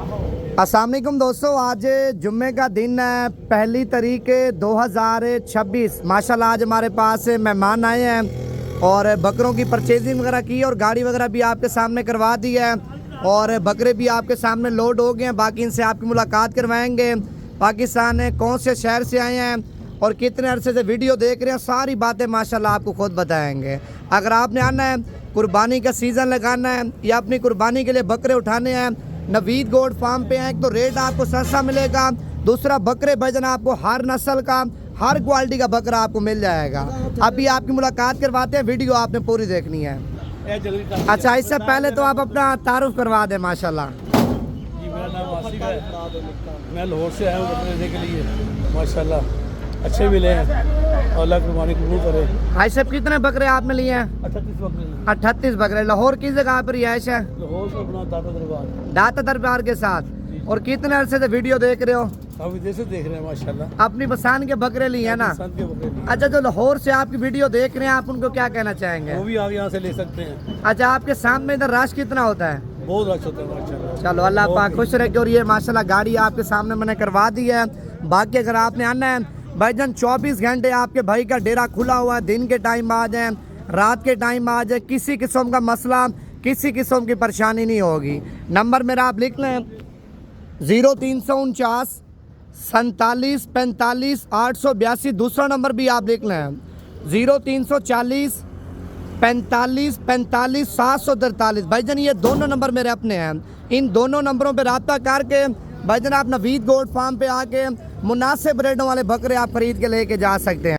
अस्सलाम वालेकुम दोस्तों, आज जुम्मे का दिन है, 1 तारीख 2026। माशाल्लाह आज हमारे पास मेहमान आए हैं और बकरों की परचेजिंग वगैरह की और गाड़ी वगैरह भी आपके सामने करवा दी है और बकरे भी आपके सामने लोड हो गए हैं। बाकी इनसे आपकी मुलाकात करवाएंगे। पाकिस्तान है, कौन से शहर से आए हैं और कितने अरसे से वीडियो देख रहे हैं, सारी बातें माशाल्लाह आपको खुद बताएंगे। अगर आपने आना है, कुर्बानी का सीज़न लगाना है या अपनी कुर्बानी के लिए बकरे उठाने हैं, नवीद गोट फार्म पे हैं, तो रेट आपको सस्ता मिलेगा। दूसरा, बकरे वजन आपको हर नस्ल का, हर क्वालिटी का बकरा आपको मिल जाएगा। अभी आपकी मुलाकात करवाते हैं, वीडियो आपने पूरी देखनी है। अच्छा, इससे पहले तो आप अपना तारुफ करवा दें। माशाल्लाह जी, मेरा नाम आसिफ है, मैं लाहौर से आया हूँ बकरे लेने के लिए। माशाल्लाह अच्छे मिले हैं और अल्लाह कुर्बानी कबूल करे। भाई साहब, कितने बकरे आपने लिए हैं? 38 बकरे। 38 बकरे। लाहौर की जगह पर रिहाइश है? लाहौर से अपना दाता दरबार। दाता दरबार के साथ। और कितने अरसे से वीडियो देख रहे हो? हम विदेश से देख रहे हैं माशाल्लाह। अपनी पसंद के बकरे लिए हैं ना? पसंद के बकरे लिए। अच्छा, जो लाहौर से आपकी वीडियो देख रहे हैं, आप उनको क्या कहना चाहेंगे? वो भी आगे यहाँ से ले सकते हैं। अच्छा, आपके सामने इधर रश कितना होता है? बहुत अच्छा होता है माशाल्लाह। चलो, अल्लाह पाक खुश रखे। और ये माशाल्लाह गाड़ी आपके सामने मैंने करवा दी है। बाकी अगर आपने आना है भाईजान, 24 घंटे आपके भाई का डेरा खुला हुआ है। दिन के टाइम आ जाए, रात के टाइम आ जाए, किसी किस्म का मसला, किसी किस्म की परेशानी नहीं होगी। नंबर मेरा आप लिख लें, 0349 47 45 882। दूसरा नंबर भी आप लिख लें, 0340 45 45 743। भाईजान ये दोनों नंबर मेरे अपने हैं। इन दोनों नंबरों पे रब्ता करके भाईजान आप नवीद गोट फार्म पे आके मुनासिब रेटों वाले बकरे आप खरीद के लेके जा सकते हैं।